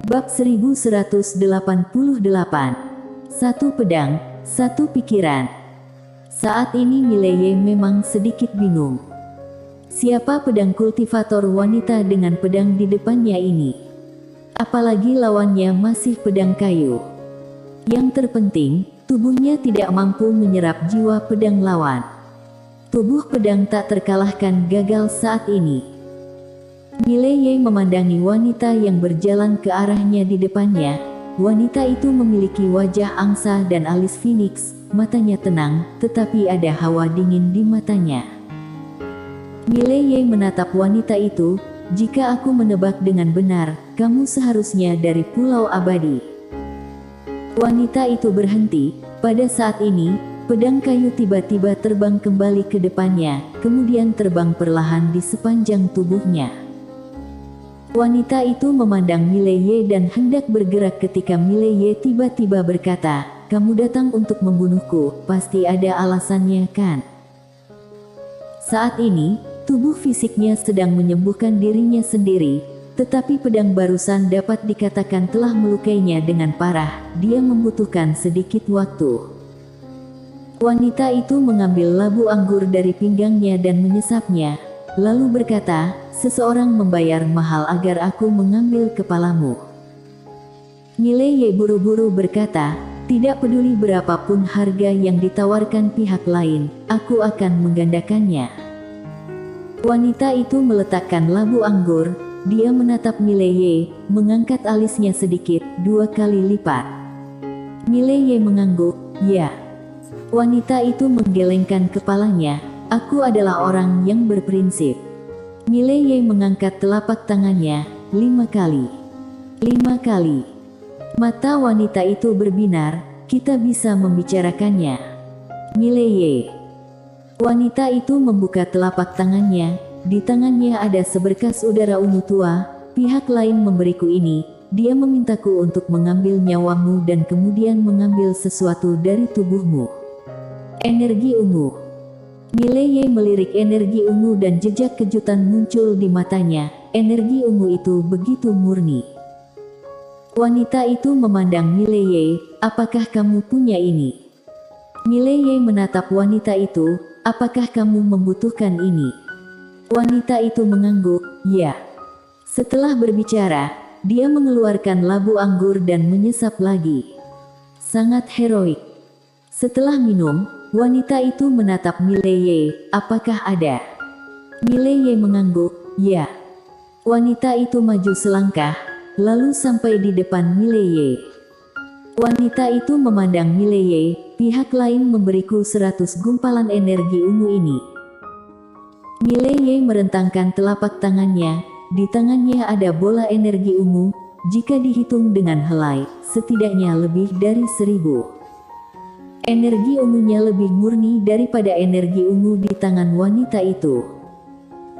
Bab 1188. Satu pedang, satu pikiran. Saat ini Mileye memang sedikit bingung. Siapa pedang kultivator wanita dengan pedang di depannya ini? Apalagi lawannya masih pedang kayu. Yang terpenting, tubuhnya tidak mampu menyerap jiwa pedang lawan. Tubuh pedang tak terkalahkan gagal saat ini. Mileye memandangi wanita yang berjalan ke arahnya di depannya. Wanita itu memiliki wajah angsa dan alis phoenix, matanya tenang, tetapi ada hawa dingin di matanya. Mileye menatap wanita itu, jika aku menebak dengan benar, kamu seharusnya dari Pulau Abadi. Wanita itu berhenti. Pada saat ini, pedang kayu tiba-tiba terbang kembali ke depannya, kemudian terbang perlahan di sepanjang tubuhnya. Wanita itu memandang Mileye dan hendak bergerak ketika Mileye tiba-tiba berkata, "Kamu datang untuk membunuhku, pasti ada alasannya kan?" Saat ini, tubuh fisiknya sedang menyembuhkan dirinya sendiri, tetapi pedang barusan dapat dikatakan telah melukainya dengan parah. Dia membutuhkan sedikit waktu. Wanita itu mengambil labu anggur dari pinggangnya dan menyesapnya, lalu berkata, "Seseorang membayar mahal agar aku mengambil kepalamu." Mileye buru-buru berkata, "Tidak peduli berapapun harga yang ditawarkan pihak lain, aku akan menggandakannya." Wanita itu meletakkan labu anggur. Dia menatap Mileye, mengangkat alisnya sedikit, 2 kali lipat. Mileye mengangguk, "Ya." Wanita itu menggelengkan kepalanya, "Aku adalah orang yang berprinsip." Mileye mengangkat telapak tangannya, 5 kali. 5 kali. Mata wanita itu berbinar, "Kita bisa membicarakannya." Mileye. Wanita itu membuka telapak tangannya, di tangannya ada seberkas udara ungu tua. "Pihak lain memberiku ini, dia memintaku untuk mengambil nyawamu dan kemudian mengambil sesuatu dari tubuhmu." Energi ungu. Mileye melirik energi ungu dan jejak kejutan muncul di matanya. Energi ungu itu begitu murni. Wanita itu memandang Mileye, "Apakah kamu punya ini?" Mileye menatap wanita itu, "Apakah kamu membutuhkan ini?" Wanita itu mengangguk, "Ya." Setelah berbicara, dia mengeluarkan labu anggur dan menyesap lagi. Sangat heroik. Setelah minum, wanita itu menatap Mileye, "Apakah ada?" Mileye mengangguk, "Ya." Wanita itu maju selangkah, lalu sampai di depan Mileye. Wanita itu memandang Mileye, "Pihak lain memberiku 100 gumpalan energi ungu ini." Mileye merentangkan telapak tangannya, di tangannya ada bola energi ungu, jika dihitung dengan helai, setidaknya lebih dari 1000. Energi ungunya lebih murni daripada energi ungu di tangan wanita itu.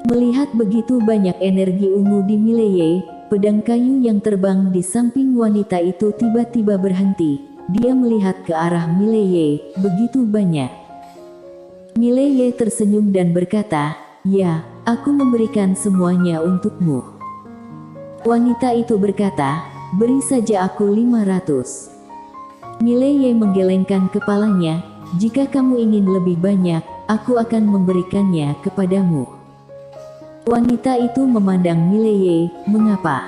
Melihat begitu banyak energi ungu di Mileye, pedang kayu yang terbang di samping wanita itu tiba-tiba berhenti. Dia melihat ke arah Mileye, begitu banyak. Mileye tersenyum dan berkata, "Ya, aku memberikan semuanya untukmu." Wanita itu berkata, "Beri saja aku 500. Mileye menggelengkan kepalanya, "Jika kamu ingin lebih banyak, aku akan memberikannya kepadamu." Wanita itu memandang Mileye, "Mengapa?"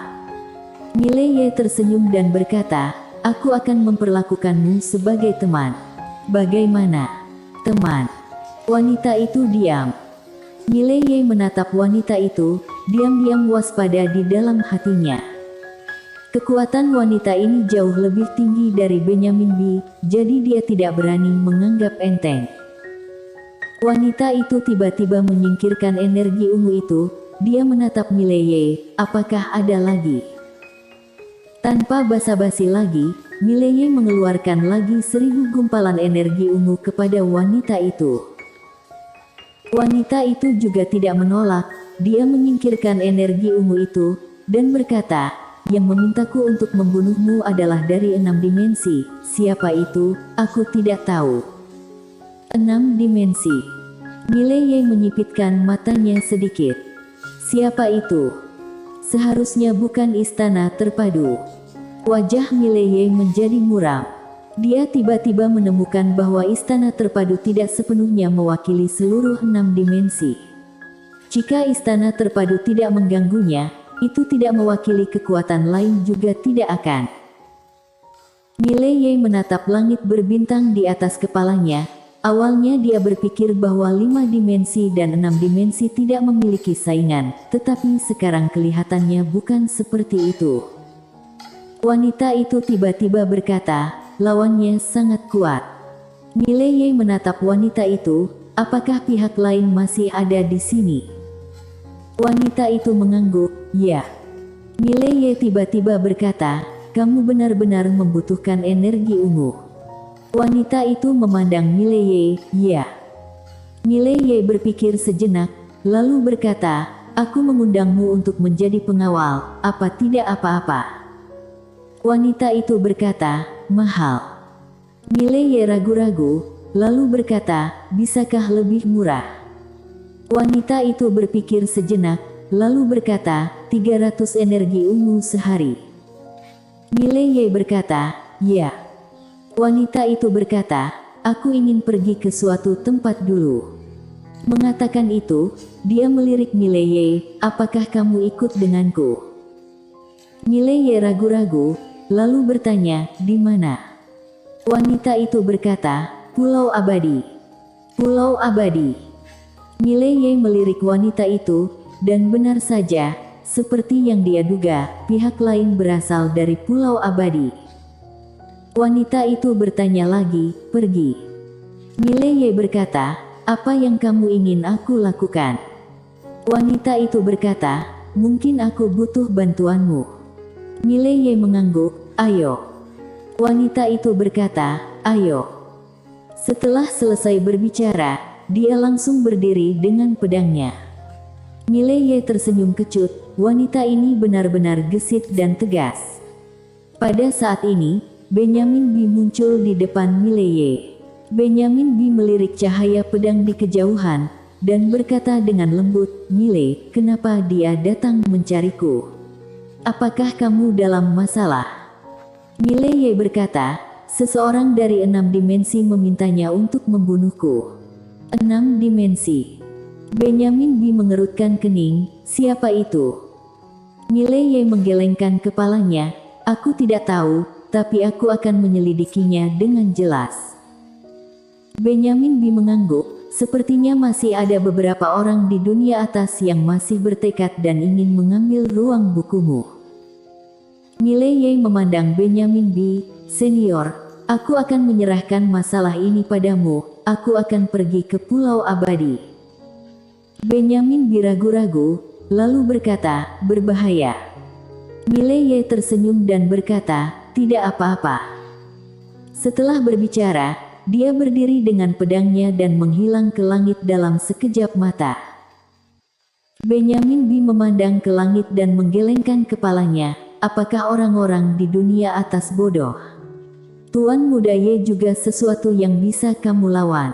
Mileye tersenyum dan berkata, "Aku akan memperlakukanmu sebagai teman." "Bagaimana?" "Teman." Wanita itu diam. Mileye menatap wanita itu, diam-diam waspada di dalam hatinya. Kekuatan wanita ini jauh lebih tinggi dari Benyamin B, jadi dia tidak berani menganggap enteng. Wanita itu tiba-tiba menyingkirkan energi ungu itu. Dia menatap Mileye, "Apakah ada lagi?" Tanpa basa-basi lagi, Mileye mengeluarkan lagi 1000 gumpalan energi ungu kepada wanita itu. Wanita itu juga tidak menolak. Dia menyingkirkan energi ungu itu, dan berkata, "Yang memintaku untuk membunuhmu adalah dari 6 dimensi. Siapa itu? Aku tidak tahu." 6 dimensi. Mileye menyipitkan matanya sedikit. "Siapa itu?" "Seharusnya bukan istana terpadu." Wajah Mileye menjadi muram. Dia tiba-tiba menemukan bahwa istana terpadu tidak sepenuhnya mewakili seluruh 6 dimensi. Jika istana terpadu tidak mengganggunya, itu tidak mewakili kekuatan lain juga tidak akan. Mileye menatap langit berbintang di atas kepalanya. Awalnya dia berpikir bahwa 5 dimensi dan 6 dimensi tidak memiliki saingan, tetapi sekarang kelihatannya bukan seperti itu. Wanita itu tiba-tiba berkata, lawannya sangat kuat. Mileye menatap wanita itu, apakah pihak lain masih ada di sini? Wanita itu mengangguk, ya. Mileye tiba-tiba berkata, kamu benar-benar membutuhkan energi ungu. Wanita itu memandang Mileye, ya. Mileye berpikir sejenak, lalu berkata, aku mengundangmu untuk menjadi pengawal, apa tidak apa-apa. Wanita itu berkata, mahal. Mileye ragu-ragu, lalu berkata, bisakah lebih murah? Wanita itu berpikir sejenak, lalu berkata, 300 energi ungu sehari. Mileye berkata, ya. Wanita itu berkata, aku ingin pergi ke suatu tempat dulu. Mengatakan itu, dia melirik Mileye, apakah kamu ikut denganku? Mileye ragu-ragu, lalu bertanya, di mana? Wanita itu berkata, Pulau Abadi. Pulau Abadi. Mileye melirik wanita itu, dan benar saja, seperti yang dia duga, pihak lain berasal dari Pulau Abadi. Wanita itu bertanya lagi, pergi. Mileye berkata, apa yang kamu ingin aku lakukan? Wanita itu berkata, mungkin aku butuh bantuanmu. Mileye mengangguk, ayo. Wanita itu berkata, ayo. Setelah selesai berbicara, dia langsung berdiri dengan pedangnya. Mileye tersenyum kecut, wanita ini benar-benar gesit dan tegas. Pada saat ini, Benyamin Bi muncul di depan Mileye. Benyamin Bi melirik cahaya pedang di kejauhan, dan berkata dengan lembut, Mile, kenapa dia datang mencariku? Apakah kamu dalam masalah? Mileye berkata, seseorang dari 6 dimensi memintanya untuk membunuhku. 6 dimensi. Benyamin Bi mengerutkan kening, siapa itu? Mileye menggelengkan kepalanya, aku tidak tahu, tapi aku akan menyelidikinya dengan jelas. Benyamin Bi mengangguk, sepertinya masih ada beberapa orang di dunia atas yang masih bertekad dan ingin mengambil ruang bukumu. Mileye memandang Benyamin Bi, senior, aku akan menyerahkan masalah ini padamu, aku akan pergi ke Pulau Abadi. Benyamin Bi ragu-ragu, lalu berkata, berbahaya. Mileye tersenyum dan berkata, tidak apa-apa. Setelah berbicara, dia berdiri dengan pedangnya dan menghilang ke langit dalam sekejap mata. Benyamin Bi memandang ke langit dan menggelengkan kepalanya, apakah orang-orang di dunia atas bodoh? Tuan Muda Ye juga sesuatu yang bisa kamu lawan.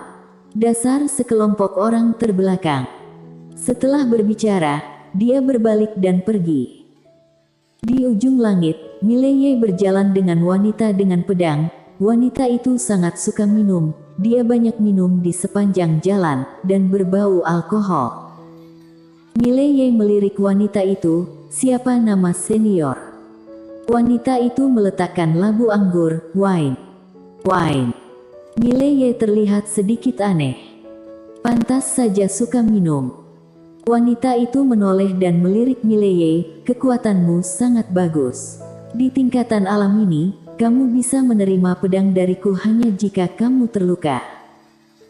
Dasar sekelompok orang terbelakang. Setelah berbicara, dia berbalik dan pergi. Di ujung langit, Mileye berjalan dengan wanita dengan pedang. Wanita itu sangat suka minum, dia banyak minum di sepanjang jalan, dan berbau alkohol. Mileye melirik wanita itu, siapa nama senior? Wanita itu meletakkan labu anggur, wine. Wine. Mileye terlihat sedikit aneh. Pantas saja suka minum. Wanita itu menoleh dan melirik Mileye, kekuatanmu sangat bagus. Di tingkatan alam ini, kamu bisa menerima pedang dariku hanya jika kamu terluka.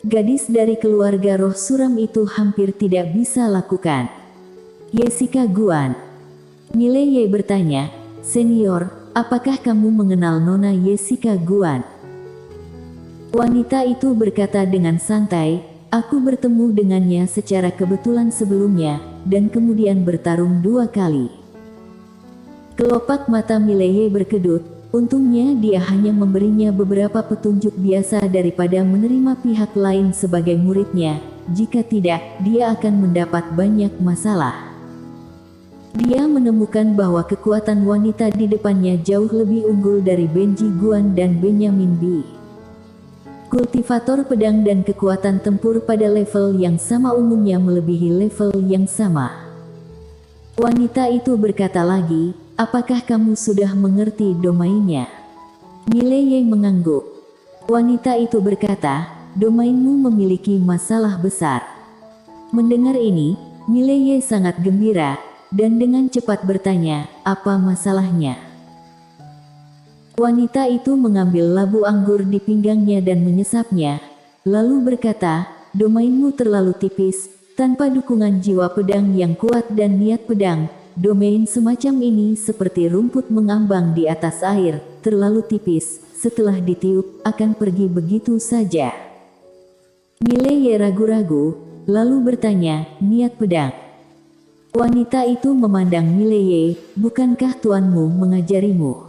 Gadis dari keluarga roh suram itu hampir tidak bisa lakukan. Jessica Guan. Mileye bertanya, senior, apakah kamu mengenal Nona Jessica Guan? Wanita itu berkata dengan santai, aku bertemu dengannya secara kebetulan sebelumnya, dan kemudian bertarung 2 kali. Kelopak mata Mileye berkedut, untungnya dia hanya memberinya beberapa petunjuk biasa daripada menerima pihak lain sebagai muridnya, jika tidak, dia akan mendapat banyak masalah. Dia menemukan bahwa kekuatan wanita di depannya jauh lebih unggul dari Benji Guan dan Benjamin B. Kultivator pedang dan kekuatan tempur pada level yang sama umumnya melebihi level yang sama. Wanita itu berkata lagi, apakah kamu sudah mengerti domainnya? Mileye mengangguk. Wanita itu berkata, domainmu memiliki masalah besar. Mendengar ini, Mileye sangat gembira, dan dengan cepat bertanya, apa masalahnya? Wanita itu mengambil labu anggur di pinggangnya dan menyesapnya, lalu berkata, domainmu terlalu tipis, tanpa dukungan jiwa pedang yang kuat dan niat pedang, domain semacam ini seperti rumput mengambang di atas air, terlalu tipis, setelah ditiup, akan pergi begitu saja. Mileye ragu-ragu, lalu bertanya, niat pedang. Wanita itu memandang Mileye, bukankah tuanmu mengajarimu?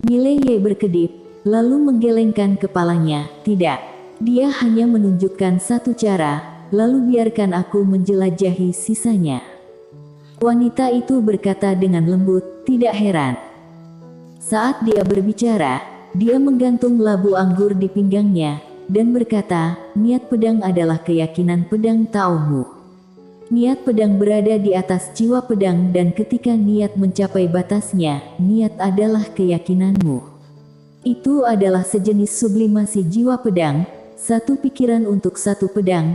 Mileye berkedip, lalu menggelengkan kepalanya, tidak. Dia hanya menunjukkan satu cara, lalu biarkan aku menjelajahi sisanya. Wanita itu berkata dengan lembut, tidak heran. Saat dia berbicara, dia menggantung labu anggur di pinggangnya, dan berkata, niat pedang adalah keyakinan pedang Taomu. Niat pedang berada di atas jiwa pedang dan ketika niat mencapai batasnya, niat adalah keyakinanmu. Itu adalah sejenis sublimasi jiwa pedang, satu pikiran untuk satu pedang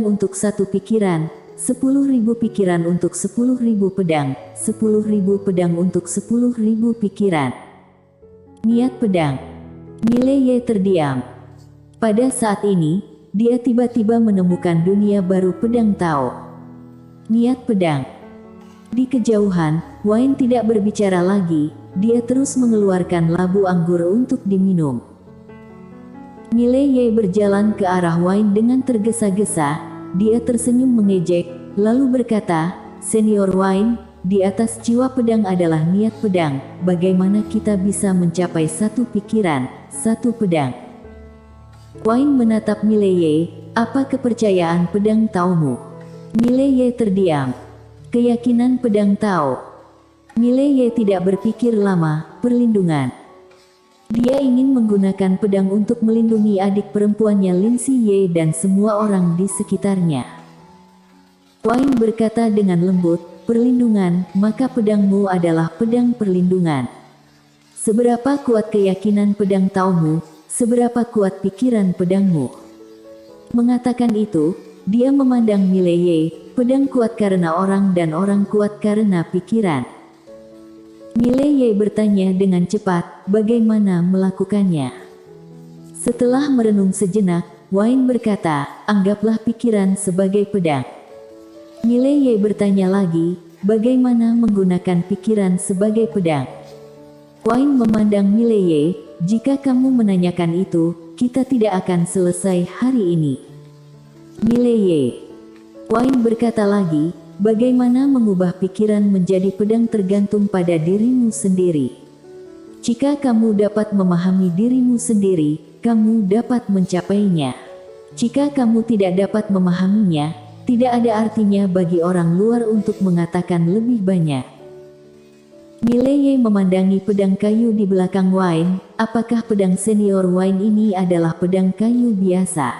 untuk satu pikiran, 10.000 pikiran untuk 10.000 pedang, 10.000 pedang untuk 10.000 pikiran. Niat pedang. Mileye terdiam. Pada saat ini, dia tiba-tiba menemukan dunia baru pedang Tao. Niat pedang. Di kejauhan, Wayne tidak berbicara lagi, dia terus mengeluarkan labu anggur untuk diminum. Mileye berjalan ke arah Wayne dengan tergesa-gesa, dia tersenyum mengejek, lalu berkata, Senior Wayne, di atas jiwa pedang adalah niat pedang, bagaimana kita bisa mencapai satu pikiran, satu pedang? Wayne menatap Mileye, apa kepercayaan pedang Taomu? Mileye terdiam. Keyakinan pedang Tao. Mileye tidak berpikir lama, perlindungan. Dia ingin menggunakan pedang untuk melindungi adik perempuannya Lin Siye dan semua orang di sekitarnya. Wayne berkata dengan lembut, perlindungan, maka pedangmu adalah pedang perlindungan. Seberapa kuat keyakinan pedang Taomu, seberapa kuat pikiran pedangmu. Mengatakan itu, dia memandang Mileye, pedang kuat karena orang dan orang kuat karena pikiran. Mileye bertanya dengan cepat, bagaimana melakukannya? Setelah merenung sejenak, Wayne berkata, anggaplah pikiran sebagai pedang. Mileye bertanya lagi, bagaimana menggunakan pikiran sebagai pedang? Wayne memandang Mileye, jika kamu menanyakan itu, kita tidak akan selesai hari ini. Mileye. Wayne berkata lagi, bagaimana mengubah pikiran menjadi pedang tergantung pada dirimu sendiri. Jika kamu dapat memahami dirimu sendiri, kamu dapat mencapainya. Jika kamu tidak dapat memahaminya, tidak ada artinya bagi orang luar untuk mengatakan lebih banyak. Mileye memandangi pedang kayu di belakang Wayne, apakah pedang senior Wayne ini adalah pedang kayu biasa?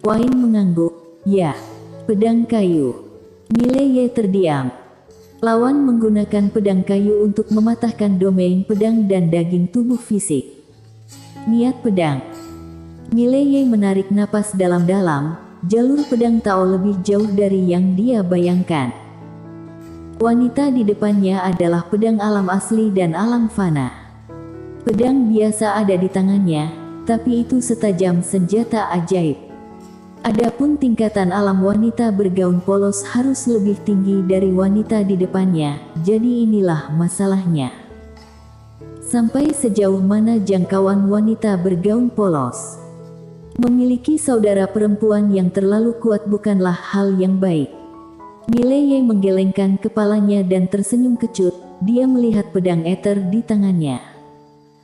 Wayne mengangguk, ya, pedang kayu. Mileye terdiam. Lawan menggunakan pedang kayu untuk mematahkan domain pedang dan daging tubuh fisik. Niat pedang. Mileye menarik napas dalam-dalam, jalur pedang Tao lebih jauh dari yang dia bayangkan. Wanita di depannya adalah pedang alam asli dan alam fana. Pedang biasa ada di tangannya, tapi itu setajam senjata ajaib. Adapun tingkatan alam wanita bergaun polos harus lebih tinggi dari wanita di depannya, jadi inilah masalahnya. Sampai sejauh mana jangkauan wanita bergaun polos? Memiliki saudara perempuan yang terlalu kuat bukanlah hal yang baik. Mileye menggelengkan kepalanya dan tersenyum kecut, dia melihat pedang ether di tangannya.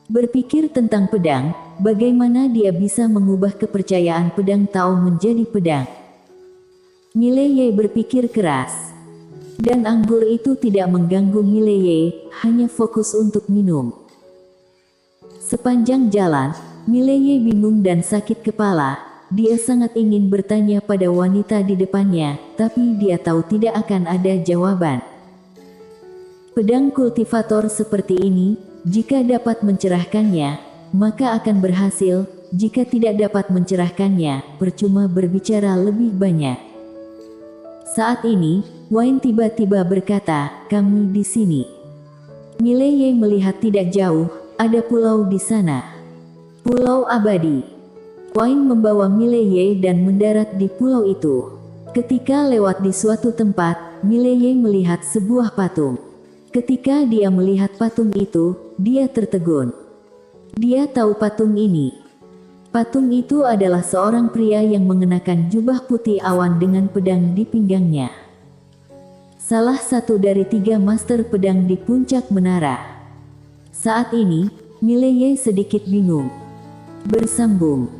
Berpikir tentang pedang, bagaimana dia bisa mengubah kepercayaan pedang Tao menjadi pedang. Mileye berpikir keras. Dan anggur itu tidak mengganggu Mileye, hanya fokus untuk minum. Sepanjang jalan, Mileye bingung dan sakit kepala. Dia sangat ingin bertanya pada wanita di depannya, tapi dia tahu tidak akan ada jawaban. Pedang kultivator seperti ini, jika dapat mencerahkannya, maka akan berhasil. Jika tidak dapat mencerahkannya, percuma berbicara lebih banyak. Saat ini, Wayne tiba-tiba berkata, "Kami di sini." Mileye melihat tidak jauh, ada pulau di sana. Pulau abadi. Wayne membawa Mileye dan mendarat di pulau itu. Ketika lewat di suatu tempat, Mileye melihat sebuah patung. Ketika dia melihat patung itu, dia tertegun. Dia tahu patung ini. Patung itu adalah seorang pria yang mengenakan jubah putih awan dengan pedang di pinggangnya. Salah satu dari 3 master pedang di puncak menara. Saat ini, Mileye sedikit bingung. Bersambung.